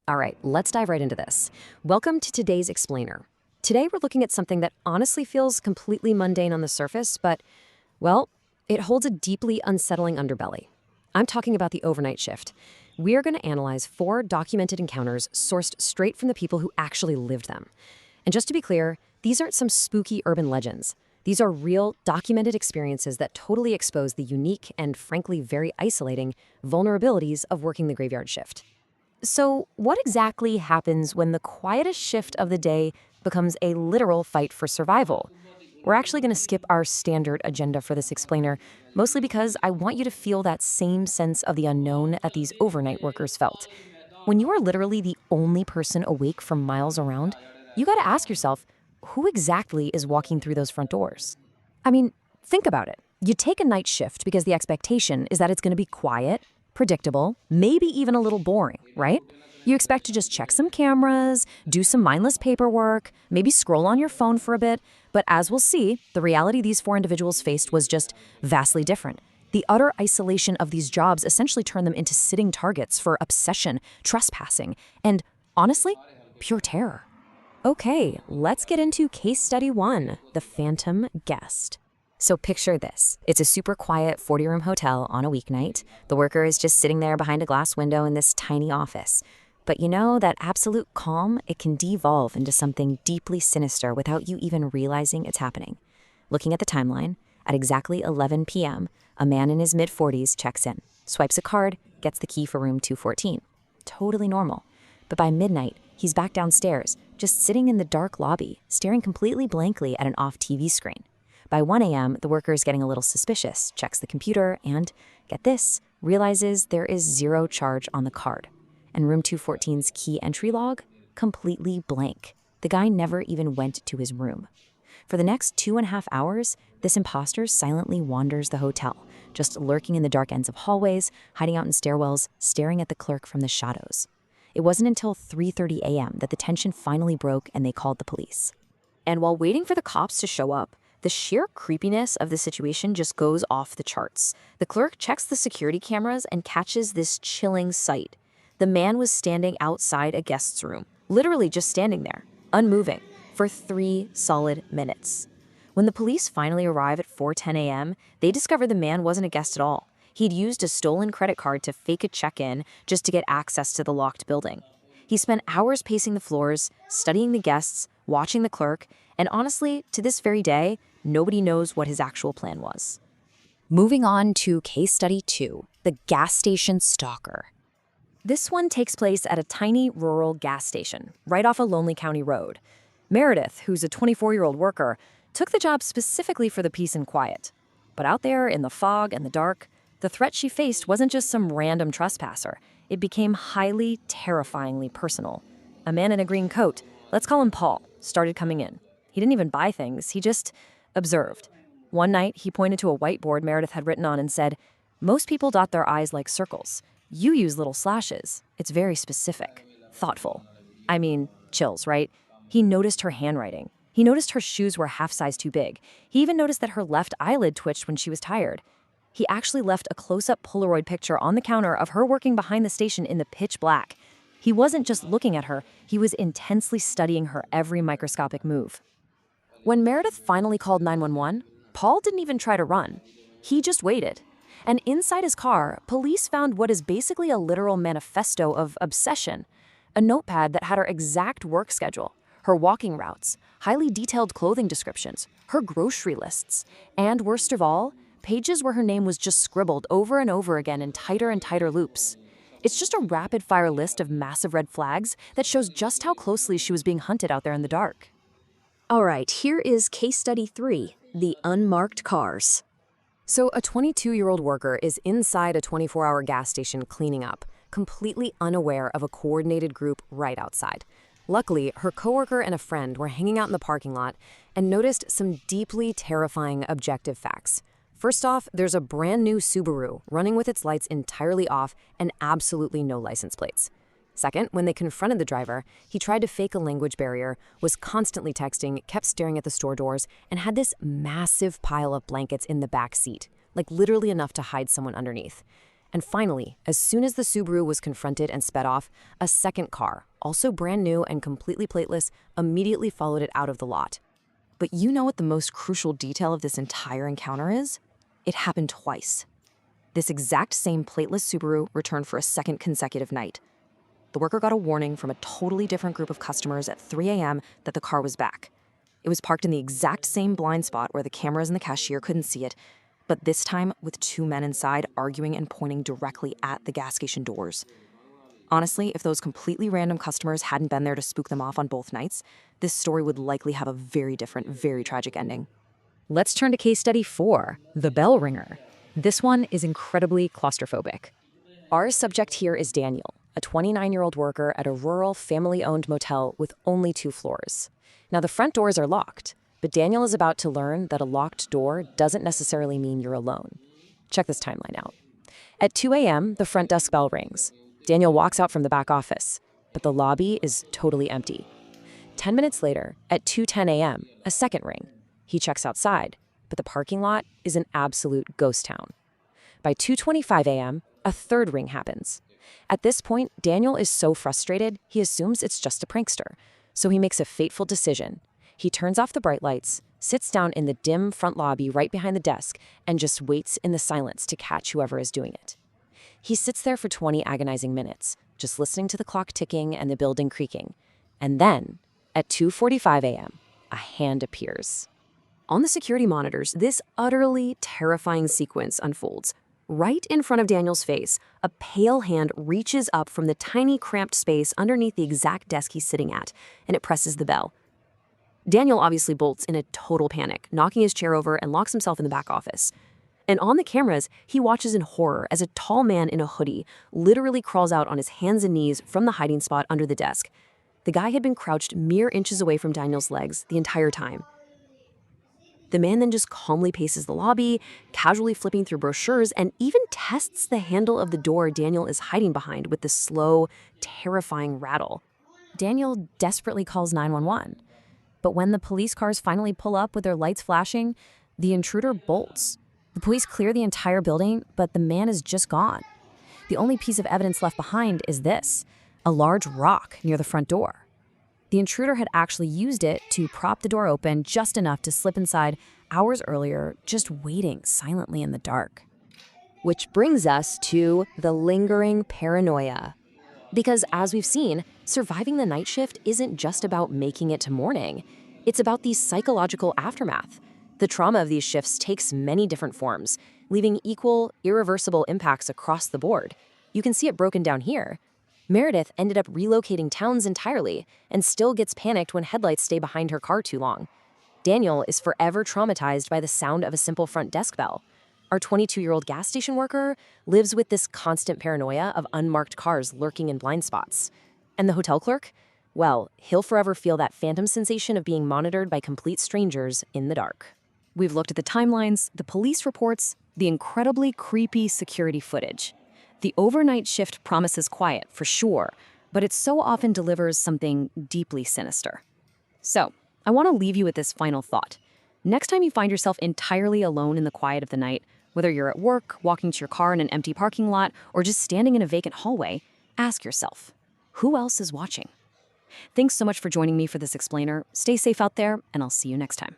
All right, let's dive right into this. Welcome to today's explainer. Today we're looking at something that honestly feels completely mundane on the surface, but, well, it holds a deeply unsettling underbelly. I'm talking about the overnight shift. We are going to analyze 4 documented encounters sourced straight from the people who actually lived them. And just to be clear, these aren't some spooky urban legends. These are real, documented experiences that totally expose the unique and, frankly, very isolating vulnerabilities of working the graveyard shift. So, what exactly happens when the quietest shift of the day becomes a literal fight for survival? We're actually going to skip our standard agenda for this explainer, mostly because I want you to feel that same sense of the unknown that these overnight workers felt. When you are literally the only person awake for miles around, you got to ask yourself, who exactly is walking through those front doors? I mean, think about it. You take a night shift because the expectation is that it's going to be quiet, predictable, maybe even a little boring, right? You expect to just check some cameras, do some mindless paperwork, maybe scroll on your phone for a bit. But as we'll see, the reality these 4 individuals faced was just vastly different. The utter isolation of these jobs essentially turned them into sitting targets for obsession, trespassing, and, honestly, pure terror. Okay, let's get into case study 1, the phantom guest. So picture this. It's a super quiet 40-room hotel on a weeknight. The worker is just sitting there behind a glass window in this tiny office. But you know, that absolute calm, it can devolve into something deeply sinister without you even realizing it's happening. Looking at the timeline, at exactly 11 p.m., a man in his mid-40s checks in, swipes a card, gets the key for room 214. Totally normal. But by midnight, he's back downstairs, just sitting in the dark lobby, staring completely blankly at an off TV screen. By 1 a.m., the worker is getting a little suspicious, checks the computer, and, get this, realizes there is 0 charge on the card. And room 214's key entry log? Completely blank. The guy never even went to his room. For the next 2.5 hours, this imposter silently wanders the hotel, just lurking in the dark ends of hallways, hiding out in stairwells, staring at the clerk from the shadows. It wasn't until 3:30 a.m. that the tension finally broke and they called the police. And while waiting for the cops to show up, the sheer creepiness of the situation just goes off the charts. The clerk checks the security cameras and catches this chilling sight. The man was standing outside a guest's room, literally just standing there, unmoving, for 3 solid minutes. When the police finally arrive at 4:10 a.m., they discover the man wasn't a guest at all. He'd used a stolen credit card to fake a check-in just to get access to the locked building. He spent hours pacing the floors, studying the guests, watching the clerk, and honestly, to this very day, nobody knows what his actual plan was. Moving on to case study 2, the gas station stalker. This one takes place at a tiny rural gas station, right off a lonely county road. Meredith, who's a 24-year-old worker, took the job specifically for the peace and quiet. But out there in the fog and the dark, the threat she faced wasn't just some random trespasser. It became highly, terrifyingly personal. A man in a green coat, let's call him Paul, started coming in. He didn't even buy things, he just observed. One night, he pointed to a whiteboard Meredith had written on and said, "Most people dot their I's like circles. You use little slashes. It's very specific, thoughtful." I mean, chills, right? He noticed her handwriting. He noticed her shoes were half size too big. He even noticed that her left eyelid twitched when she was tired. He actually left a close-up Polaroid picture on the counter of her working behind the station in the pitch black. He wasn't just looking at her, he was intensely studying her every microscopic move. When Meredith finally called 911, Paul didn't even try to run. He just waited. And inside his car, police found what is basically a literal manifesto of obsession. A notepad that had her exact work schedule, her walking routes, highly detailed clothing descriptions, her grocery lists, and worst of all, pages where her name was just scribbled over and over again in tighter and tighter loops. It's just a rapid-fire list of massive red flags that shows just how closely she was being hunted out there in the dark. All right, here is case study 3, the unmarked cars. So a 22-year-old worker is inside a 24-hour gas station cleaning up, completely unaware of a coordinated group right outside. Luckily, her coworker and a friend were hanging out in the parking lot and noticed some deeply terrifying objective facts. First off, there's a brand new Subaru running with its lights entirely off and absolutely no license plates. Second, when they confronted the driver, he tried to fake a language barrier, was constantly texting, kept staring at the store doors, and had this massive pile of blankets in the back seat, like literally enough to hide someone underneath. And finally, as soon as the Subaru was confronted and sped off, a second car, also brand new and completely plateless, immediately followed it out of the lot. But you know what the most crucial detail of this entire encounter is? It happened twice. This exact same plateless Subaru returned for a second consecutive night. The worker got a warning from a totally different group of customers at 3 a.m. that the car was back. It was parked in the exact same blind spot where the cameras and the cashier couldn't see it, but this time with two men inside arguing and pointing directly at the gas station doors. Honestly, if those completely random customers hadn't been there to spook them off on both nights, this story would likely have a very different, very tragic ending. Let's turn to case study 4, the bell ringer. This one is incredibly claustrophobic. Our subject here is Daniel, a 29-year-old worker at a rural, family-owned motel with only 2 floors. Now, the front doors are locked, but Daniel is about to learn that a locked door doesn't necessarily mean you're alone. Check this timeline out. At 2 a.m., the front desk bell rings. Daniel walks out from the back office, but the lobby is totally empty. 10 minutes later, at 2:10 a.m., a second ring. He checks outside, but the parking lot is an absolute ghost town. By 2:25 a.m., a third ring happens. At this point, Daniel is so frustrated, he assumes it's just a prankster. So he makes a fateful decision. He turns off the bright lights, sits down in the dim front lobby right behind the desk, and just waits in the silence to catch whoever is doing it. He sits there for 20 agonizing minutes, just listening to the clock ticking and the building creaking. And then, at 2:45 a.m., a hand appears. On the security monitors, this utterly terrifying sequence unfolds. Right in front of Daniel's face, a pale hand reaches up from the tiny cramped space underneath the exact desk he's sitting at, and it presses the bell. Daniel obviously bolts in a total panic, knocking his chair over and locks himself in the back office. And on the cameras, he watches in horror as a tall man in a hoodie literally crawls out on his hands and knees from the hiding spot under the desk. The guy had been crouched mere inches away from Daniel's legs the entire time. The man then just calmly paces the lobby, casually flipping through brochures, and even tests the handle of the door Daniel is hiding behind with the slow, terrifying rattle. Daniel desperately calls 911. But when the police cars finally pull up with their lights flashing, the intruder bolts. The police clear the entire building, but the man is just gone. The only piece of evidence left behind is this, a large rock near the front door. The intruder had actually used it to prop the door open just enough to slip inside hours earlier, just waiting silently in the dark. Which brings us to the lingering paranoia. Because as we've seen, surviving the night shift isn't just about making it to morning. It's about the psychological aftermath. The trauma of these shifts takes many different forms, leaving equal, irreversible impacts across the board. You can see it broken down here. Meredith ended up relocating towns entirely and still gets panicked when headlights stay behind her car too long. Daniel is forever traumatized by the sound of a simple front desk bell. Our 22-year-old gas station worker lives with this constant paranoia of unmarked cars lurking in blind spots. And the hotel clerk? Well, he'll forever feel that phantom sensation of being monitored by complete strangers in the dark. We've looked at the timelines, the police reports, the incredibly creepy security footage. The overnight shift promises quiet, for sure, but it so often delivers something deeply sinister. So, I want to leave you with this final thought. Next time you find yourself entirely alone in the quiet of the night, whether you're at work, walking to your car in an empty parking lot, or just standing in a vacant hallway, ask yourself, who else is watching? Thanks so much for joining me for this explainer. Stay safe out there, and I'll see you next time.